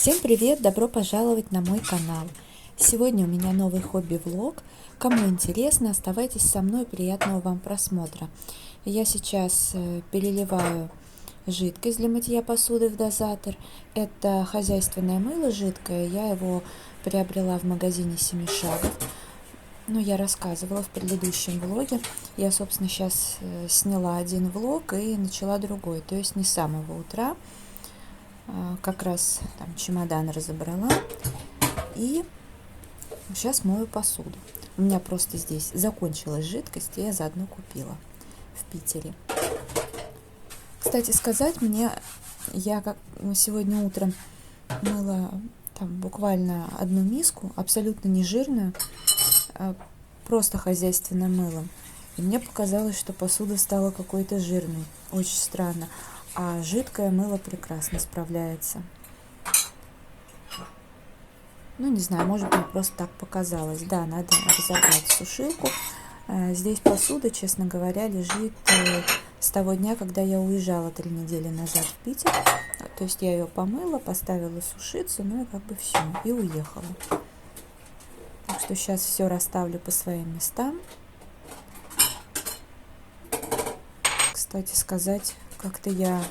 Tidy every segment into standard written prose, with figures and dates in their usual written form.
Всем привет! Добро пожаловать на мой канал. Сегодня у меня новый хобби-влог. Кому интересно, оставайтесь со мной, приятного вам просмотра. Я сейчас переливаю жидкость для мытья посуды в дозатор. Это хозяйственное мыло жидкое, я его приобрела в магазине Семи Шагов. Ну, я рассказывала в предыдущем влоге. Я, собственно, сейчас сняла один влог и начала другой, то есть не с самого утра. Как раз там чемодан разобрала и сейчас мою посуду. У меня просто здесь закончилась жидкость, и я заодно купила в Питере. Кстати сказать, я как сегодня утром мыла там буквально одну миску, абсолютно не жирную, просто хозяйственным мылом. И мне показалось, что посуда стала какой-то жирной. Очень странно. А жидкое мыло прекрасно справляется. Ну, не знаю, может быть, просто так показалось. Да, надо разобрать сушилку. Здесь посуда, честно говоря, лежит с того дня, когда я уезжала 3 недели назад в Питер. То есть я ее помыла, поставила сушиться, ну и как бы все, и уехала. Так что сейчас все расставлю по своим местам. Кстати сказать, как-то я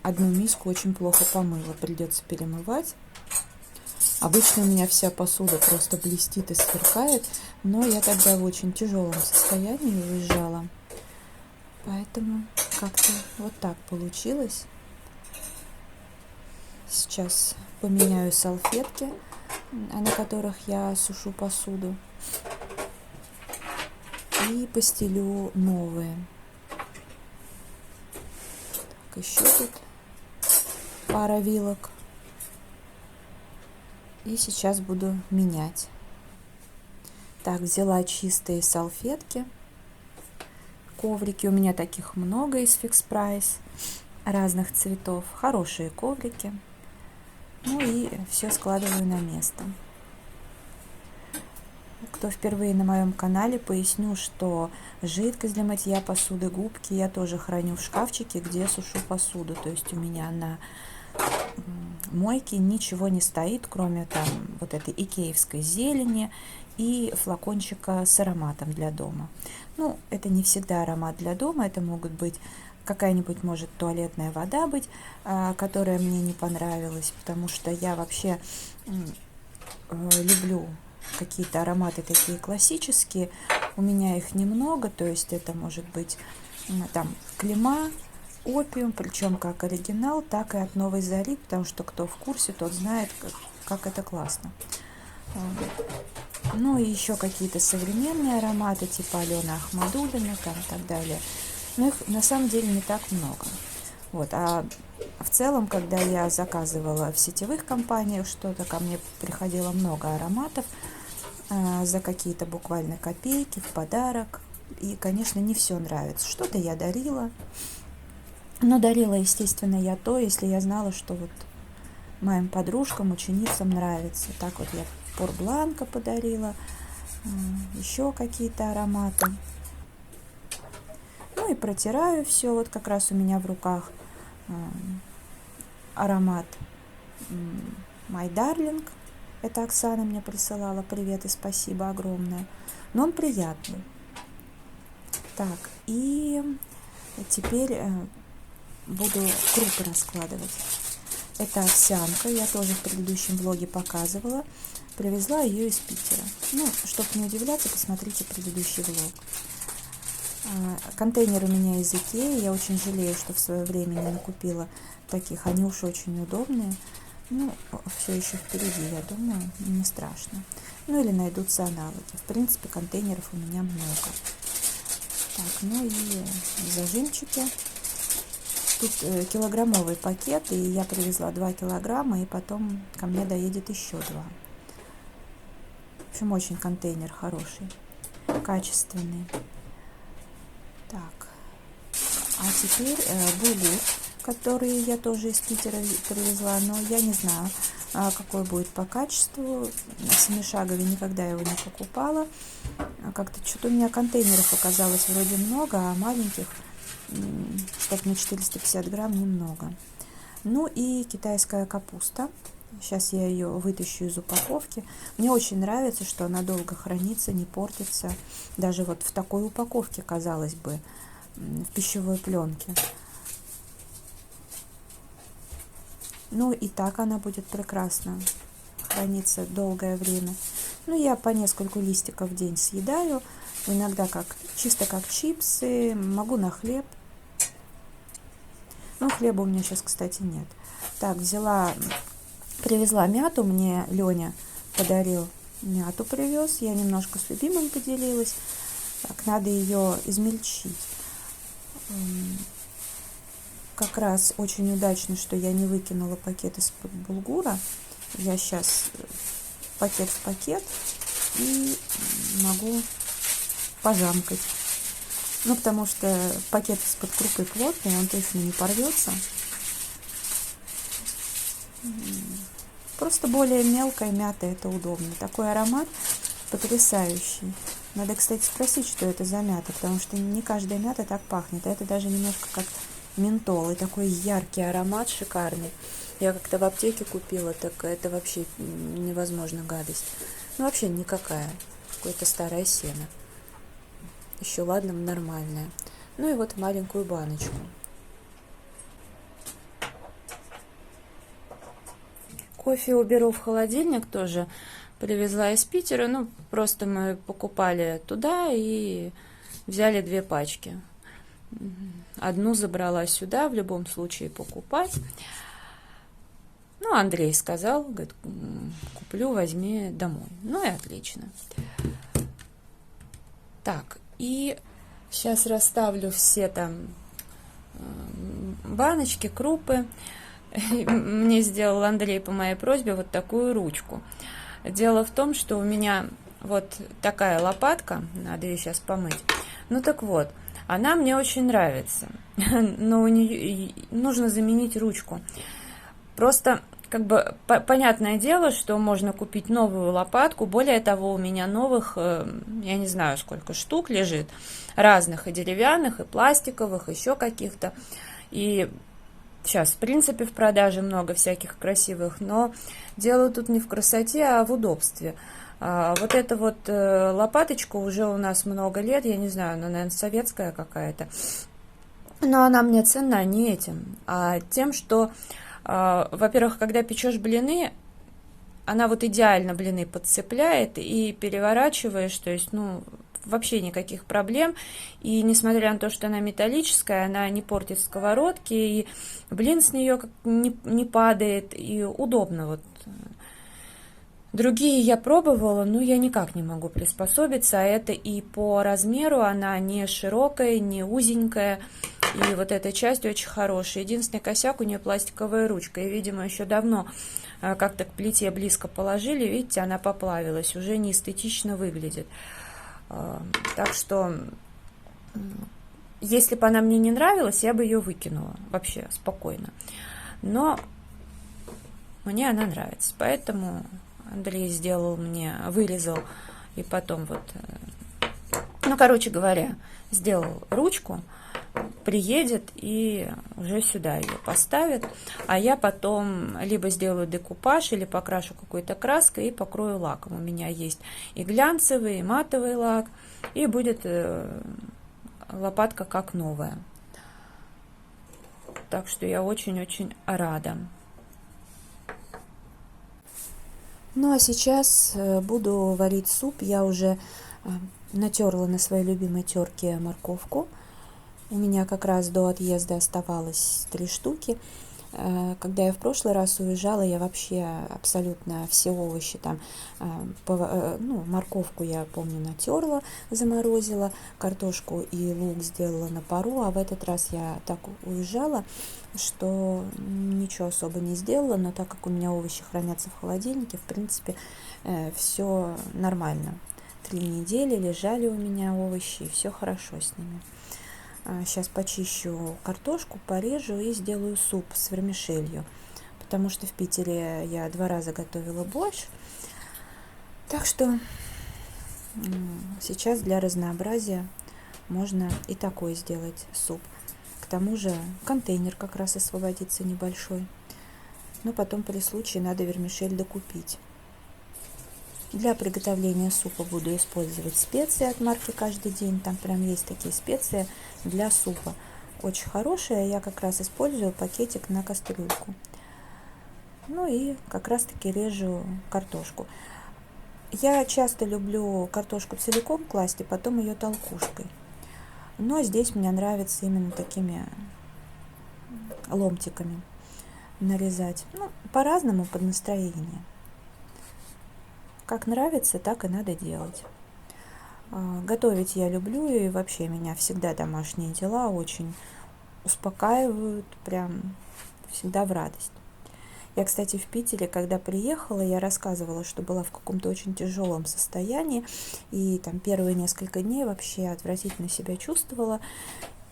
одну миску очень плохо помыла, придется перемывать. Обычно у меня вся посуда просто блестит и сверкает, но я тогда в очень тяжелом состоянии уезжала. Поэтому как-то вот так получилось. Сейчас поменяю салфетки, на которых я сушу посуду, и постелю новые. Еще тут пара вилок. И сейчас буду менять. Так, взяла чистые салфетки. Коврики у меня таких много из Fix Price, разных цветов. Хорошие коврики. Ну и все складываю на место. Кто впервые на моем канале, поясню, что жидкость для мытья посуды, губки я тоже храню в шкафчике, где сушу посуду. То есть у меня на мойке ничего не стоит, кроме там вот этой икеевской зелени и флакончика с ароматом для дома. Ну, это не всегда аромат для дома, это могут быть какая-нибудь, может, туалетная вода быть, которая мне не понравилась, потому что я вообще люблю какие-то ароматы такие классические. У меня их немного, то есть это может быть там клема, опиум, причем как оригинал, так и от Новой Зари, потому что кто в курсе, тот знает, как это классно. Ну и еще какие-то современные ароматы, типа Алены Ахмадуллиной там, и так далее. Но их на самом деле не так много. Вот. А в целом, когда я заказывала в сетевых компаниях что-то, ко мне приходило много ароматов за какие-то буквально копейки, в подарок. И, конечно, не все нравится. Что-то я дарила. Но дарила, естественно, я то, если я знала, что вот моим подружкам, ученицам нравится. Так вот я Пор Бланка подарила, еще какие-то ароматы. Ну и протираю все. Вот как раз у меня в руках аромат My Darling. Это Оксана мне присылала. Привет и спасибо огромное. Но он приятный. Так, и теперь буду крупы раскладывать. Это овсянка, я тоже в предыдущем влоге показывала. Привезла ее из Питера. Ну, чтобы не удивляться, посмотрите предыдущий влог. Контейнер у меня из Икеи. Я очень жалею, что в свое время не накупила таких. Они уж очень удобные. Ну, все еще впереди, я думаю, не страшно. Ну, или найдутся аналоги. В принципе, контейнеров у меня много. Так, ну и зажимчики. Тут килограммовый пакет, и я привезла 2 килограмма, и потом ко мне доедет еще 2. В общем, очень контейнер хороший, качественный. Так, а теперь булгур, который я тоже из Питера привезла, но я не знаю, какой будет по качеству. В Семишагове никогда его не покупала. Как-то что-то у меня контейнеров оказалось вроде много, а маленьких, чтобы на 450 грамм, немного. Ну и китайская капуста. Сейчас я ее вытащу из упаковки. Мне очень нравится, что она долго хранится, не портится. Даже вот в такой упаковке, казалось бы, в пищевой пленке. Ну и так она будет прекрасно храниться долгое время. Ну, я по нескольку листиков в день съедаю. Иногда чисто как чипсы. Могу на хлеб. Ну, хлеба у меня сейчас, кстати, нет. Так, привезла мяту. Мне Леня подарил мяту, привез. Я немножко с любимым поделилась. Так, надо ее измельчить. Как раз очень удачно, что я не выкинула пакет из-под булгура. Я сейчас пакет в пакет и могу пожамкать. Ну, потому что пакет из-под крупы плотный, он точно не порвется. Просто более мелкая мята, это удобно. Такой аромат потрясающий. Надо, кстати, спросить, что это за мята, потому что не каждая мята так пахнет. А это даже немножко как ментол. И такой яркий аромат, шикарный. Я как-то в аптеке купила, так это вообще невозможно гадость. Ну, вообще никакая. Какое-то старое сено. Еще ладно, нормальное. Ну и вот маленькую баночку. Кофе уберу в холодильник тоже. Привезла из Питера. Ну, просто мы покупали туда и взяли 2 пачки. Одну забрала сюда, в любом случае покупать. Ну, Андрей сказал, говорит, куплю, возьми домой. Ну и отлично. Так, и сейчас расставлю все там баночки, крупы. Мне сделал Андрей по моей просьбе вот такую ручку. Дело в том, что у меня вот такая лопатка, надо ее сейчас помыть. Ну так вот, она мне очень нравится, но у нее нужно заменить ручку. Просто как бы понятное дело, что можно купить новую лопатку. Более того, у меня новых, я не знаю, сколько штук лежит, разных, и деревянных, и пластиковых, еще каких-то. И сейчас, в принципе, в продаже много всяких красивых, но дело тут не в красоте, а в удобстве. Вот эта вот лопаточка уже у нас много лет, я не знаю, она, наверное, советская какая-то. Но она мне ценна не этим, а тем, что, во-первых, когда печешь блины, она вот идеально блины подцепляет и переворачиваешь, то есть, ну, вообще никаких проблем. И несмотря на то, что она металлическая, она не портит сковородки, и блин с нее не падает, и удобно вот. Другие я пробовала, но я никак не могу приспособиться, а это и по размеру она не широкая, не узенькая, и вот эта часть очень хорошая. Единственный косяк, у нее пластиковая ручка, и, видимо, еще давно как-то к плите близко положили, видите, она поплавилась, уже не эстетично выглядит. Так что, если бы она мне не нравилась, я бы ее выкинула вообще спокойно. Но мне она нравится, поэтому Андрей сделал мне, вырезал и потом вот, ну, короче говоря, сделал ручку, приедет и уже сюда ее поставит, а я потом либо сделаю декупаж, или покрашу какой-то краской и покрою лаком. У меня есть и глянцевый, и матовый лак, и будет лопатка как новая. Так что я очень-очень рада. Ну а сейчас буду варить суп. Я уже натерла на своей любимой терке морковку. У меня как раз до отъезда оставалось 3 штуки. Когда я в прошлый раз уезжала, я вообще абсолютно все овощи там, ну, морковку я помню натерла, заморозила, картошку и лук сделала на пару, а в этот раз я так уезжала, что ничего особо не сделала, но так как у меня овощи хранятся в холодильнике, в принципе, все нормально. 3 недели лежали у меня овощи, и все хорошо с ними. Сейчас почищу картошку, порежу и сделаю суп с вермишелью, потому что в Питере я 2 раза готовила борщ. Так что сейчас для разнообразия можно и такой сделать суп. К тому же контейнер как раз освободится небольшой. Но потом при случае надо вермишель докупить. Для приготовления супа буду использовать специи от марки «Каждый день». Там прям есть такие специи для супа. Очень хорошие. Я как раз использую пакетик на кастрюльку. Ну и как раз таки режу картошку. Я часто люблю картошку целиком класть и потом ее толкушкой. Но здесь мне нравится именно такими ломтиками нарезать. Ну, по-разному, под настроение. Как нравится, так и надо делать. Готовить я люблю, и вообще меня всегда домашние дела очень успокаивают, прям всегда в радость. Я, кстати, в Питере, когда приехала, я рассказывала, что была в каком-то очень тяжелом состоянии, и там первые несколько дней вообще отвратительно себя чувствовала.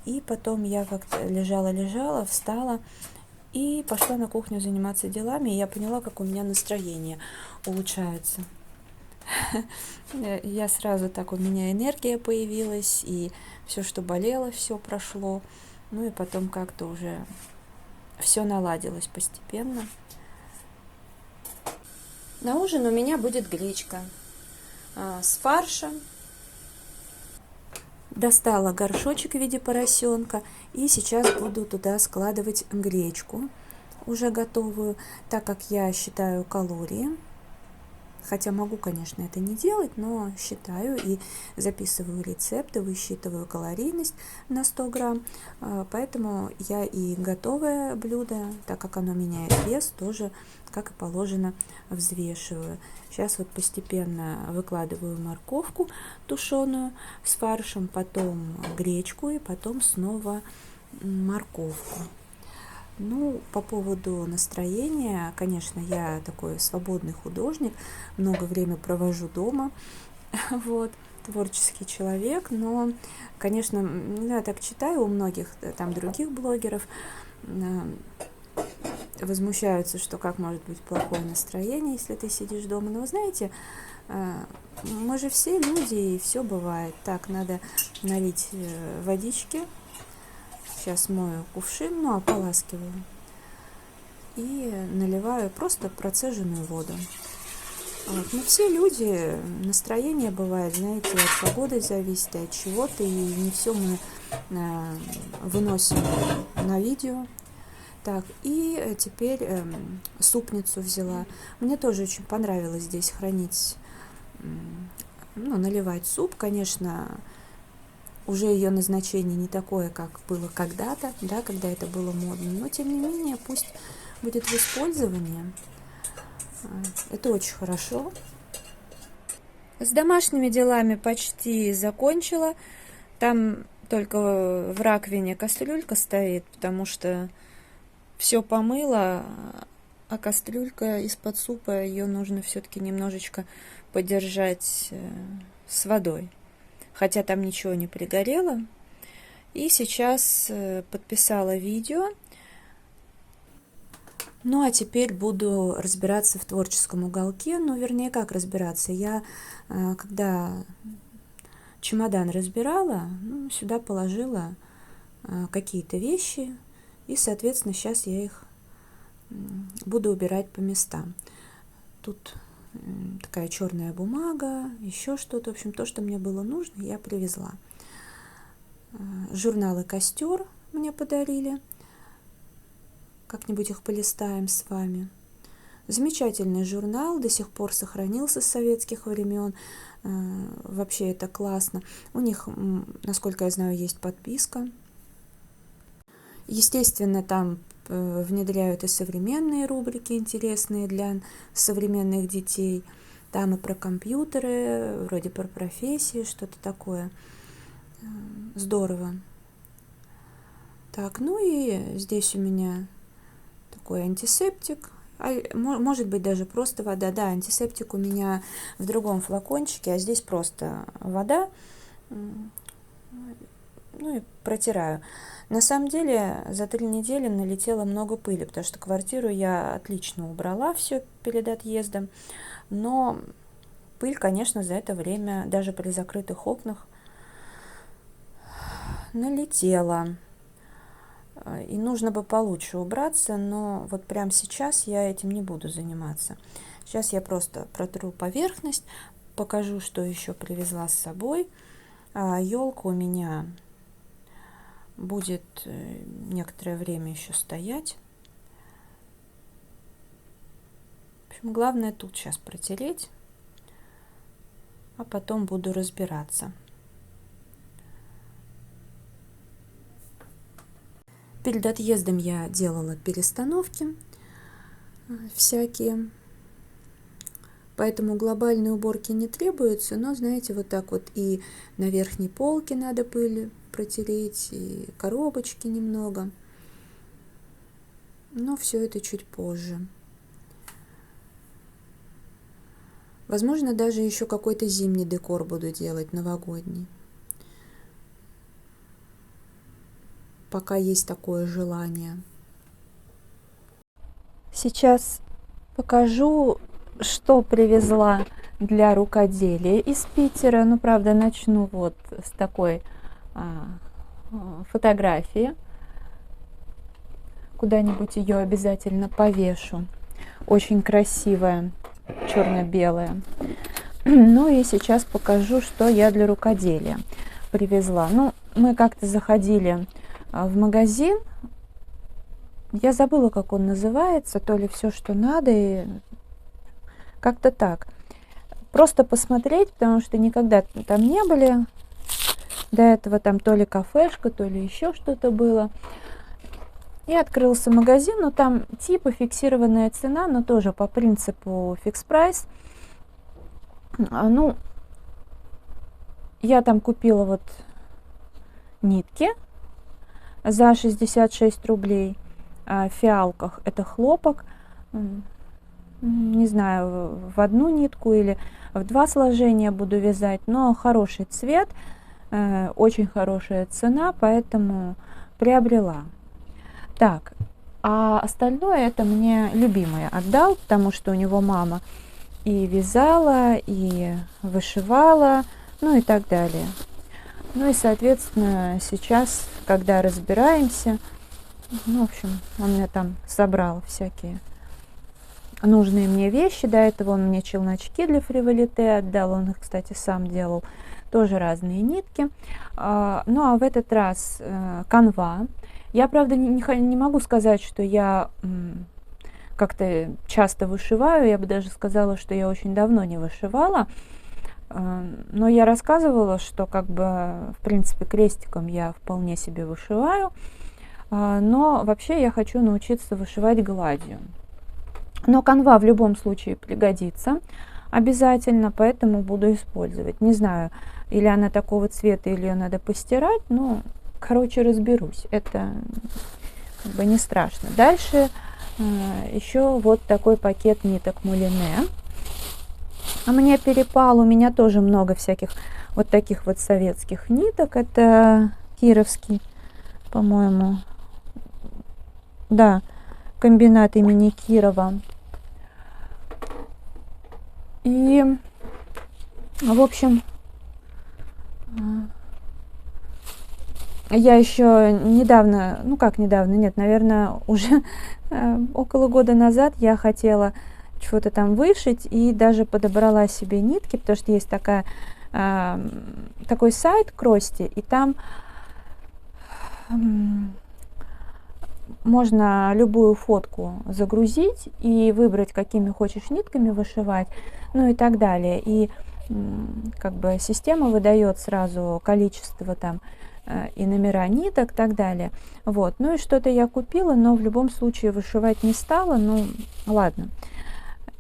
И потом я как-то лежала, встала и пошла на кухню заниматься делами, и я поняла, как у меня настроение улучшается. Я сразу так, у меня энергия появилась, и все, что болело, все прошло. Ну и потом как-то уже все наладилось постепенно. На ужин у меня будет гречка с фаршем. Достала горшочек в виде поросенка, и сейчас буду туда складывать гречку, уже готовую, так как я считаю калории. Хотя могу, конечно, это не делать, но считаю и записываю рецепты, высчитываю калорийность на 100 грамм. Поэтому я и готовое блюдо, так как оно меняет вес, тоже, как и положено, взвешиваю. Сейчас вот постепенно выкладываю морковку тушеную с фаршем, потом гречку и потом снова морковку. Ну, по поводу настроения, конечно, я такой свободный художник, много времени провожу дома, вот, творческий человек, но, конечно, я так читаю у многих там других блогеров, возмущаются, что как может быть плохое настроение, если ты сидишь дома. Но вы знаете, мы же все люди, и все бывает. Так, надо налить водички. Сейчас мою кувшин, ну, ополаскиваю. И наливаю просто процеженную воду. Вот. Но все люди, настроение бывает, знаете, от погоды зависит, от чего-то, и не все мы выносим на видео. Так, и теперь супницу взяла. Мне тоже очень понравилось здесь хранить, ну, наливать суп, конечно. Уже ее назначение не такое, как было когда-то, да, когда это было модно, но тем не менее пусть будет в использовании. Это очень хорошо. С домашними делами почти закончила. Там только в раковине кастрюлька стоит, потому что все помыла, а кастрюлька из-под супа, ее нужно все-таки немножечко подержать с водой. Хотя там ничего не пригорело. И сейчас подписала видео. Ну, а теперь буду разбираться в творческом уголке. Ну, вернее, как разбираться? Я, когда чемодан разбирала, ну, сюда положила какие-то вещи. И, соответственно, сейчас я их буду убирать по местам. Тут такая черная бумага, еще что-то. В общем, то, что мне было нужно, я привезла. Журналы «Костер» мне подарили. Как-нибудь их полистаем с вами. Замечательный журнал, до сих пор сохранился с советских времен. Вообще это классно. У них, насколько я знаю, есть подписка. Естественно, там внедряют и современные рубрики, интересные для современных детей. Там и про компьютеры, вроде про профессии, что-то такое. Здорово. Так, ну и здесь у меня такой антисептик. Может быть, даже просто вода. Да, антисептик у меня в другом флакончике, а здесь просто вода. Ну и протираю. На самом деле за 3 недели налетело много пыли, потому что квартиру я отлично убрала все перед отъездом, но пыль, конечно, за это время даже при закрытых окнах налетела. И нужно бы получше убраться, но вот прямо сейчас я этим не буду заниматься. Сейчас я просто протру поверхность, покажу, что еще привезла с собой. Елка у меня будет некоторое время еще стоять. В общем, главное тут сейчас протереть, а потом буду разбираться. Перед отъездом я делала перестановки всякие, поэтому глобальной уборки не требуется, но, знаете, вот так вот и на верхней полке надо пыль протереть, и коробочки немного, но все это чуть позже. Возможно, даже еще какой-то зимний декор буду делать, новогодний. Пока есть такое желание. Сейчас покажу, что привезла для рукоделия из Питера. Ну, правда, начну вот с такой фотографии. Куда-нибудь ее обязательно повешу. Очень красивая, черно-белая. Ну и сейчас покажу, что я для рукоделия привезла. Ну, мы как-то заходили в магазин, я забыла, как он называется, то ли все, что надо, и как-то так. Просто посмотреть, потому что никогда там не были. До этого там то ли кафешка, то ли еще что-то было. И открылся магазин, но там типа фиксированная цена, но тоже по принципу фикс прайс. Ну, я там купила вот нитки за 66 рублей. В фиалках это хлопок, не знаю, в одну нитку или в два сложения буду вязать, но хороший цвет, очень хорошая цена, поэтому приобрела. Так, а остальное это мне любимый отдал, потому что у него мама и вязала, и вышивала, ну и так далее. Ну и, соответственно, сейчас, когда разбираемся, ну, в общем, он мне там собрал всякие нужные мне вещи. До этого он мне челночки для фриволите отдал, он их, кстати, сам делал, тоже разные нитки. Ну, а в этот раз канва. Я, правда, не могу сказать, что я как-то часто вышиваю, я бы даже сказала, что я очень давно не вышивала. Но я рассказывала, что как бы, в принципе, крестиком я вполне себе вышиваю, но вообще я хочу научиться вышивать гладью. Но канва в любом случае пригодится обязательно, поэтому буду использовать. Не знаю, или она такого цвета, или ее надо постирать, но, короче, разберусь. Это как бы не страшно. Дальше еще вот такой пакет ниток мулине. А мне перепал, у меня тоже много всяких вот таких вот советских ниток. Это кировский, по-моему, да, комбинат имени Кирова. И, в общем, я еще недавно, ну как недавно, нет, наверное, уже около года назад я хотела чего-то там вышить и даже подобрала себе нитки, потому что есть такой сайт Крости, и там можно любую фотку загрузить и выбрать, какими хочешь нитками вышивать, ну и так далее. И как бы система выдает сразу количество там и номера ниток и так далее. Вот. Ну и что-то я купила, но в любом случае вышивать не стала. Ну ладно.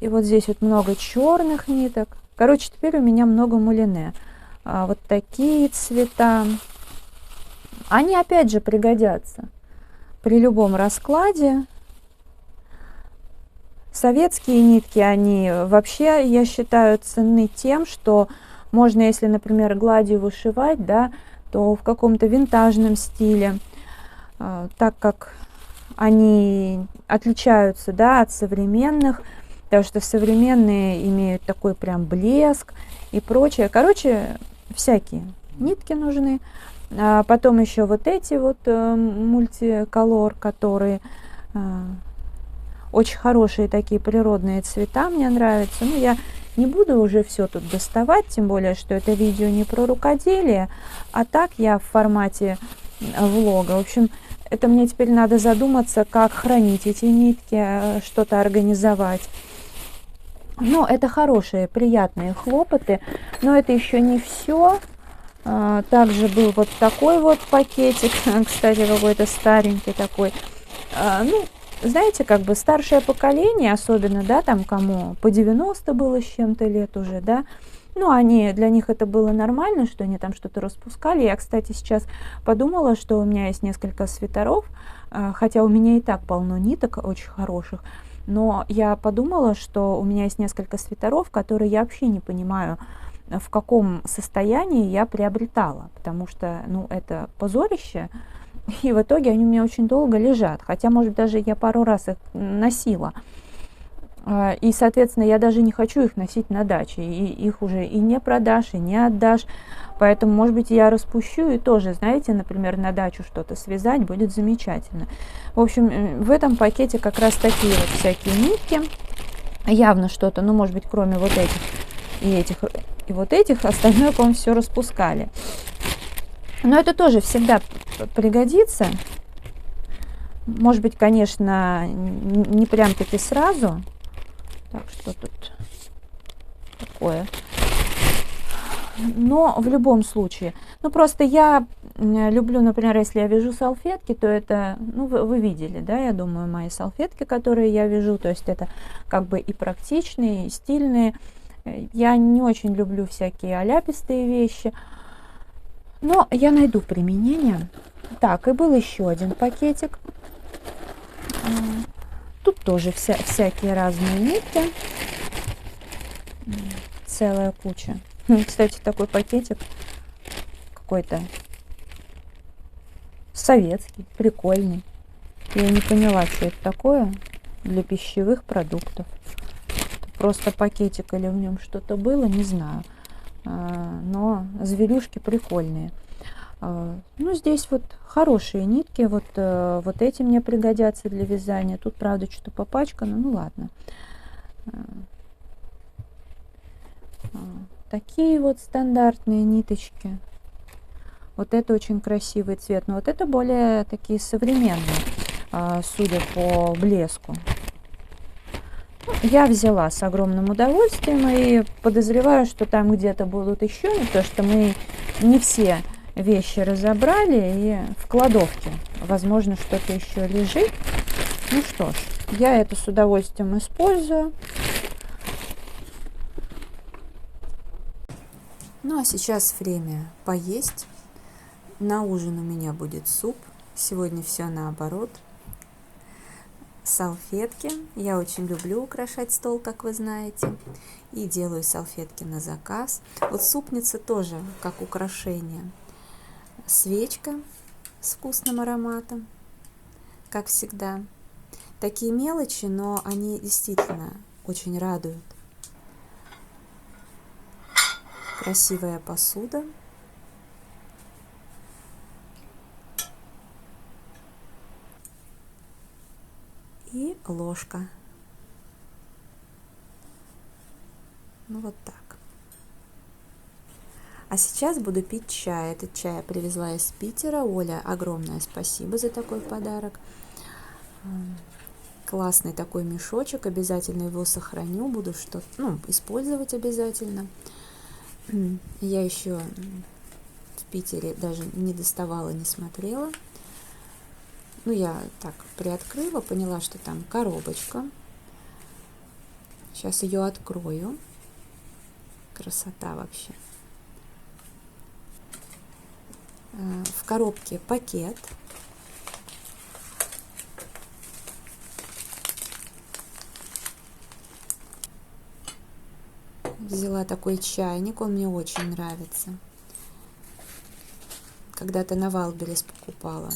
И вот здесь вот много черных ниток. Короче, теперь у меня много мулине. Вот такие цвета. Они опять же пригодятся при любом раскладе. Советские нитки, они вообще, я считаю, ценны тем, что можно, если, например, гладью вышивать, да, то в каком-то винтажном стиле, так как они отличаются, да, от современных, потому что современные имеют такой прям блеск и прочее. Короче, всякие нитки нужны. Потом еще вот эти вот мультиколор, которые очень хорошие такие природные цвета, мне нравятся. Ну, я не буду уже все тут доставать, тем более, что это видео не про рукоделие, а так я в формате влога. В общем, это мне теперь надо задуматься, как хранить эти нитки, что-то организовать. Но это хорошие, приятные хлопоты, но это еще не все. Также был вот такой вот пакетик, кстати, какой-то старенький такой. Ну, знаете, как бы старшее поколение, особенно, да, там кому по 90 было с чем-то лет уже, да, ну, для них это было нормально, что они там что-то распускали. Я, кстати, сейчас подумала, что у меня есть несколько свитеров, хотя у меня и так полно ниток очень хороших, но я подумала, что у меня есть несколько свитеров, которые я вообще не понимаю, в каком состоянии я приобретала, потому что, ну, это позорище, и в итоге они у меня очень долго лежат, хотя, может, даже я пару раз их носила, и, соответственно, я даже не хочу их носить на даче, и их уже и не продашь, и не отдашь, поэтому, может быть, я распущу и тоже, знаете, например, на дачу что-то связать будет замечательно. В общем, в этом пакете как раз такие вот всякие нитки, явно что-то, ну, может быть, кроме вот этих и этих, и вот этих, остальное, по-моему, все распускали. Но это тоже всегда пригодится. Может быть, конечно, не прям-таки сразу. Так, что тут такое? Но в любом случае. Ну, просто я люблю, например, если я вяжу салфетки, то это, ну, вы видели, да, я думаю, мои салфетки, которые я вяжу. То есть это как бы и практичные, и стильные. Я не очень люблю всякие аляпистые вещи, но я найду применение. Так, и был еще один пакетик. Тут тоже всякие разные нитки. Целая куча. Кстати, такой пакетик какой-то советский, прикольный. Я не поняла, что это такое для пищевых продуктов. Просто пакетик или в нем что-то было, не знаю. Но зверюшки прикольные. Ну, здесь вот хорошие нитки. Вот эти мне пригодятся для вязания. Тут, правда, что-то попачкано. Ну, ладно. Такие вот стандартные ниточки. Вот это очень красивый цвет. Но вот это более такие современные, судя по блеску. Я взяла с огромным удовольствием и подозреваю, что там где-то будут еще, потому что мы не все вещи разобрали, и в кладовке, возможно, что-то еще лежит. Ну что ж, я это с удовольствием использую. Ну а сейчас время поесть. На ужин у меня будет суп. Сегодня все наоборот. Салфетки. Я очень люблю украшать стол, как вы знаете. И делаю салфетки на заказ. Вот супница тоже как украшение. Свечка с вкусным ароматом, как всегда. Такие мелочи, но они действительно очень радуют. Красивая посуда. И ложка. Ну вот так. А сейчас буду пить чай. Этот чай я привезла из Питера. Оля, огромное спасибо за такой подарок. Классный такой мешочек. Обязательно его сохраню. Буду что-то, использовать обязательно. Я еще в Питере даже не доставала, не смотрела. Ну, я так приоткрыла, поняла, что там коробочка. Сейчас ее открою. Красота вообще. В коробке пакет. Взяла такой чайник, он мне очень нравится. Когда-то на Вайлдберрис покупала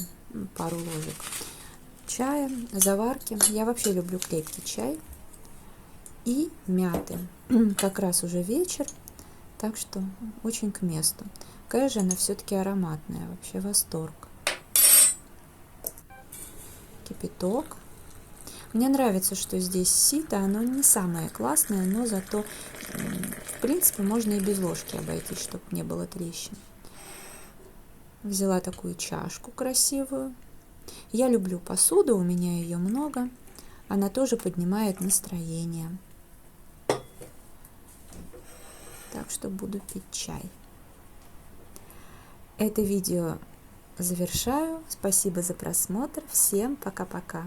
пару ложек чая, заварки. Я вообще люблю крепкий чай. И мяты. Как раз уже вечер, так что очень к месту. какая же она все-таки ароматная, вообще восторг. Кипяток. Мне нравится, что здесь сито, оно не самое классное, но зато, в принципе, можно и без ложки обойтись, чтобы не было трещин. Взяла такую чашку красивую. Я люблю посуду, у меня ее много. Она тоже поднимает настроение. Так что буду пить чай. Это видео завершаю. Спасибо за просмотр. Всем пока-пока.